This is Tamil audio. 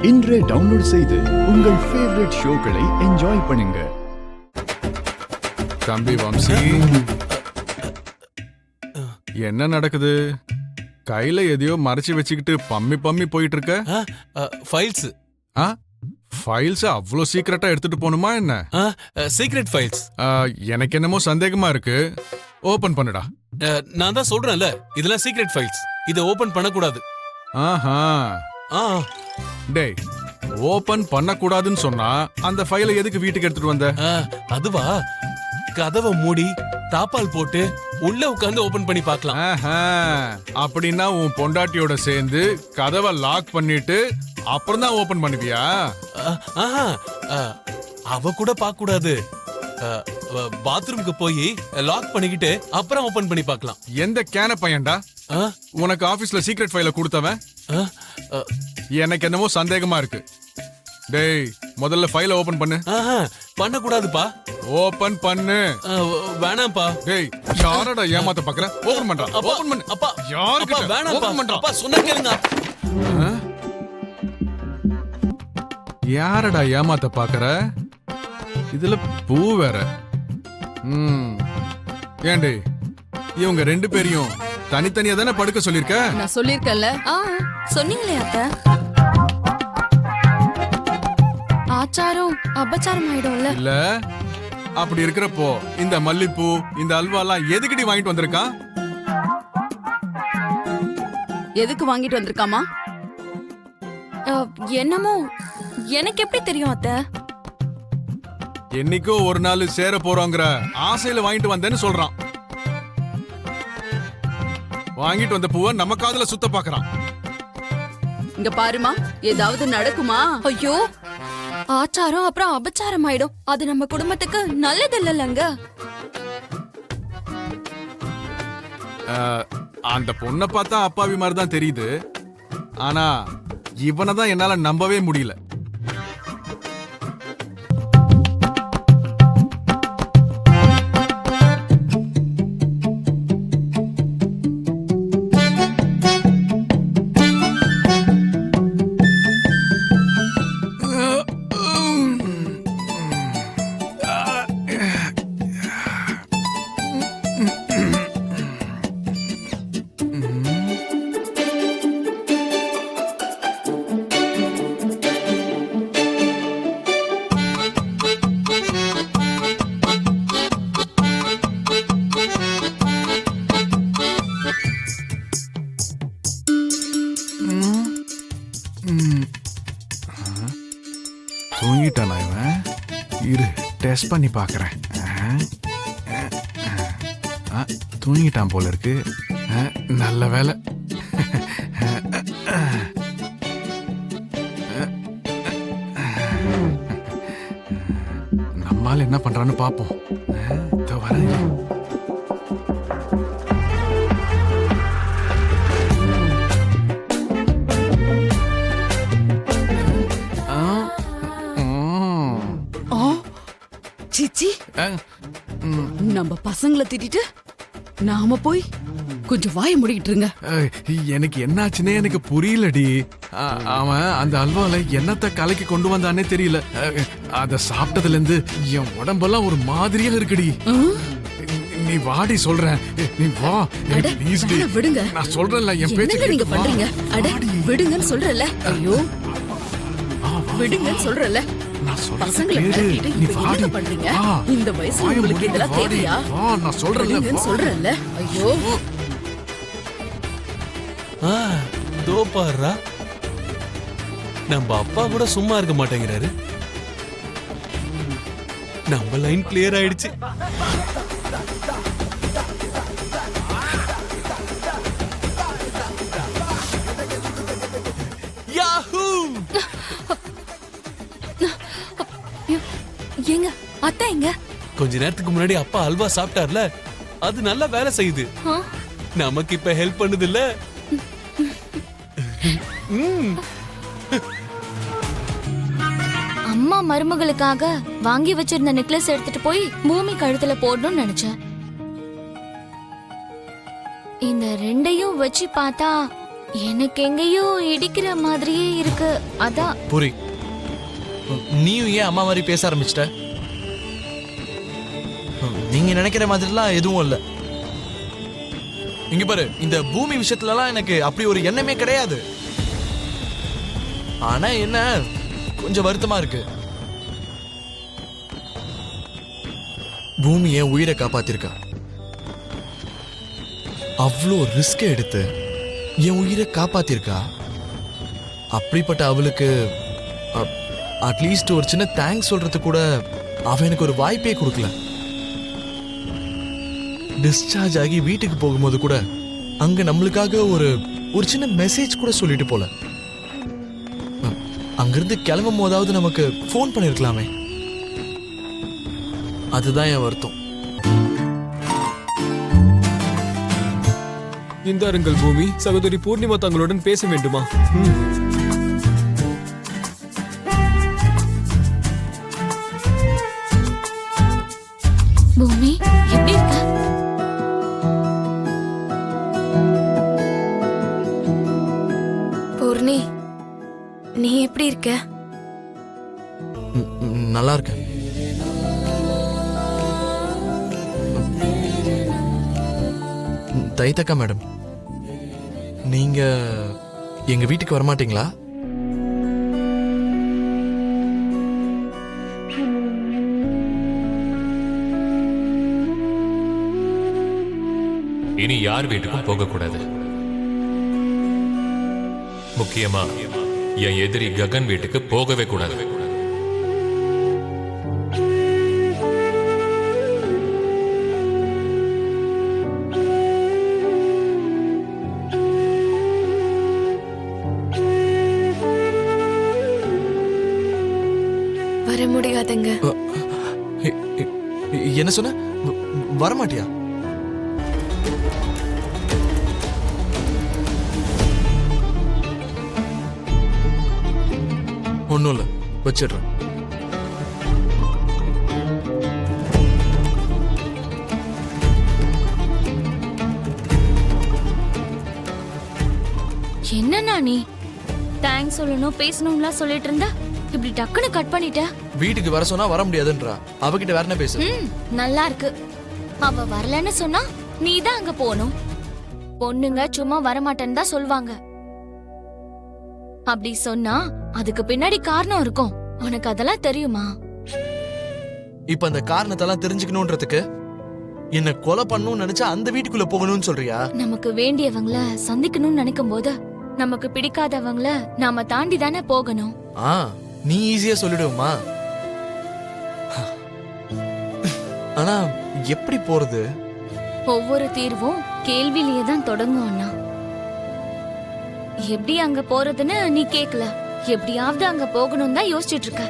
இன்றே டவுன்லோட் செய்து உங்கள் ஃபேவரட் ஷோக்களை என்ஜாய் பண்ணுங்க. தம்பி வம்சி, என்ன நடக்குது? கையில எதையோ மறைச்சு வச்சுக்கிட்டு பம்மி பம்மி போயிட்டு இருக்க. ஃபைல்ஸ். ஃபைல்ஸ் அவ்வளோ சீக்கிரட்டா எடுத்துட்டு போகணுமா என்ன? Secret files. எனக்கு என்னமோ சந்தேகமா இருக்கு. ஓபன் பண்ணுடா. நான் தான் சொல்றேன்ல, இதெல்லாம் சீக்ரெட் ஃபைல்ஸ். இத ஓபன் பண்ணக்கூடாது. ஆஹா, டேய், ஓபன் பண்ணக்கூடாதுன்னு சொன்னா அந்த ஃபைலை எதுக்கு வீட்டுக்கு எடுத்துட்டு வந்த? அதுவா, கதவை மூடி தாப்பால் போட்டு உள்ள உட்கார்ந்து ஓபன் பண்ணி பார்க்கலாம். அப்படின்னா உன் பொண்டாட்டியோட சேர்ந்து கதவை லாக் பண்ணிட்டு அப்புறம் தான் ஓபன் பண்ணுவியா? அவ கூட பார்க்க கூடாது. பாத்ரூமுக்கு போய் லாக் பண்ணிக்கிட்டு அப்புறம் ஓபன் பண்ணி பார்க்கலாம். எந்த கேன பையன்டா உனக்கு ஆபீஸ்ல சீக்ரெட் ஃபைலை கொடுத்தவன்? எனக்கு என்னமோ சந்தேகமா இருக்கு. டேய், முதல்ல ஃபைலை ஓபன் பண்ணு. பண்ண கூடாதுப்பா. ஓபன் பண்ணு. வேணாம்ப்பா. டேய், யாரடா ஏமாத்த பாக்குற? ஓபன் பண்றா. ஓபன் பண்ணு. அப்பா, யாருக்கு வேணாம்ப்பா. ஓபன் பண்றா? அப்பா சொன்னா கேளுங்க. யாரடா ஏமாத்த பாக்குற? இதுல பூ வேற. ஏண்டி, இவங்க ரெண்டு பேரையும் தனித்தனியா தானே படுக்க சொல்லிருக்க? நான் சொல்லிருக்கேன்ல. சொன்னீங்களே அத்தை. ஆச்சாரம் அபச்சாரம் ஆயிடும்ல. இல்ல, அப்படி இருக்கிறப்போ இந்த மல்லிப்பூ இந்த அல்வாலாம் எதுக்கடி வாங்கிட்டு வந்திருக்கான்? எதுக்கு வாங்கிட்டு வந்திருக்காமா? என்னமோ எனக்கு எப்படி தெரியும் அத்தை? என்னைக்கோ ஒரு நாள் சேர போறோங்கிற ஆசையில வாங்கிட்டு வந்தேன்னு சொல்றான். வாங்கிட்டு வந்த பூவை நம்ம காதுல சுத்த பாக்குறான். இங்க பாருமா, ஏதாவது நடக்குமா? ஐயோ, ஆச்சாரம் அப்புறம் அபச்சாரம் ஆயிடும். அது நம்ம குடும்பத்துக்கு நல்லது இல்லங்க. அந்த பொண்ணை பார்த்தா அப்பாவி மாதிரி தான் தெரியுது. ஆனா இவனை தான் என்னால நம்பவே முடியல. தூங்கிட்டானா இவன்? இரு, டெஸ்ட் பண்ணி பார்க்கறேன். தூங்கிட்டான் போல இருக்கு. நல்ல வேலை. நம்மால என்ன பண்றான்னு பாப்போம். வரேன். சிச்சி, நம்ம பசங்களை திட்டிட்டு நாம போய் கொஞ்சம் வாய முடிக்கிட்டு இருங்க. எனக்கு என்னாச்சுன்னே எனக்கு புரியலடி. அவன் அந்த அல்வால என்னத்தை கலக்கி கொண்டு வந்தானே தெரியல. அத சாப்பிட்டதுல இருந்து என் உடம்பெல்லாம் ஒரு மாதிரியா இருக்குடி. நீ வாடி, சொல்றேன். நீ வா. விடுங்க, நான் சொல்றேன்ல, என் பேச்சு நீங்க பண்றீங்க. அட விடுங்கன்னு சொல்றல. ஐயோ, விடுங்கன்னு சொல்றல. பசங்களை நீ வாடி பண்றீங்க. இந்த வயசுல உங்களுக்கு இதெல்லாம் தேவையா? நான் சொல்றேன் சொல்றேன்ல. ஐயோ, தோ பாருடா, நம்ம அப்பா கூட சும்மா இருக்க மாட்டேங்கிறாரு. நம்ம லைன் கிளியர் ஆயிடுச்சு. யாஹூ! ஏங்க, அத்தை எங்க? கொஞ்ச நேரத்துக்கு முன்னாடி அப்பா அல்வா சாப்பிட்டார்ல, அது நல்லா வேலை செய்யுது. நமக்கு இப்ப ஹெல்ப் பண்ணுது இல்ல? அம்மா மருமகளுக்காக வாங்கி வச்சிருந்த நெக்லஸ் எடுத்துட்டு போய் பூமி கழுத்துல போடணும்னு நினைச்சேன். இந்த ரெண்டையும் வச்சு பார்த்தா எனக்கு எங்கேயோ இடிக்கிற மாதிரியே இருக்கு. அதான் புரி, நீயும் ஏன் அம்மா மாதிரி பேச ஆரம்பிச்சிட்ட? நீங்க நினைக்கிற மாதிரிலாம் எதுவும் இல்ல. இங்க பாரு, இந்த பூமி விஷயத்துலலாம் எனக்கு அப்படி ஒரு எண்ணமே கிடையாது. ஆனா என்ன, கொஞ்சம் வருத்தமா இருக்கு. பூமி என் உயிரை காப்பாத்திருக்கா. அவ்வளோ ரிஸ்க் எடுத்து என் உயிரை காப்பாத்திருக்கா. அப்படிப்பட்ட அவளுக்கு அட்லீஸ்ட் ஒரு சின்ன தேங்க்ஸ் சொல்றது கூட அவ எனக்கு ஒரு வாய்ப்பே கொடுக்கல. டிஸ்சார்ஜ் ஆகி வீட்டுக்கு போகும்போது கூட அங்க நம்மளுக்காக ஒரு சின்ன மெசேஜ் கூட சொல்லிட்டு போல. அங்கிருந்து கிளம்பும் போதாவது நமக்கு ஃபோன் பண்ணிருக்கலாமே. அதுதான் என் வருத்தம். இந்தாருங்கள் பூமி, சகோதரி பூர்ணிமா தங்களுடன் பேச வேண்டுமா? பூமி எப்படி இருக்க? பூர்ணி, நீ எப்படி இருக்க? நல்லா இருக்கேன். தைத்தக்கா மேடம், நீங்க எங்க வீட்டுக்கு வரமாட்டீங்களா? இனி யார் வீட்டுக்கும் போக கூடாது. முக்கியமா என் எதிரி ககன் வீட்டுக்கு போகவே கூடாது. வர முடியாதுங்க. என்ன சொன்ன? வரமாட்டியா? ஒன்னும் இல்ல, வச்சிடுறேன். என்னன்னா நீ தேங்க்ஸ் சொல்லணும் பேசணும்லாம் சொல்லிட்டு இருந்தா இப்படி டக்குன்னு கட் பண்ணிட்ட. வீட்டுக்கு வர சொன்னா வர முடியாதுன்றா. அவகிட்ட வேற என்ன பேசு? நல்லா இருக்கு. அவ வரலன்னு சொன்னா நீ தான் அங்க போகணும். பொண்ணுங்க சும்மா வரமாட்டேன்னு தான் சொல்வாங்க. அப்படி சொன்னா அதுக்கு பின்னாடி காரணம் இருக்கும். உனக்கு அதெல்லாம் தெரியுமா? இப்ப அந்த காரணத்தெல்லாம் தெரிஞ்சுக்கணும்ன்றதுக்கு என்ன கொலை பண்ணணும்னு நினைச்சா அந்த வீட்டுக்குள்ள போகணும்னு சொல்றியா? நமக்கு வேண்டியவங்கள சந்திக்கணும்னு நினைக்கும் போது நமக்கு பிடிக்காதவங்கள நாம தாண்டி தானே போகணும். நீ ஈஸியா சொல்லிடுவோமா? ஆனா எப்படி போறது? ஒவ்வொரு தீர்வும் கேள்வியிலேயே தான் தொடங்கும் அண்ணா. எப்படி அங்க போறதுன்னு நீ கேக்கல, எப்படியாவது அங்க போகணும் தான் யோசிச்சுட்டு இருக்க.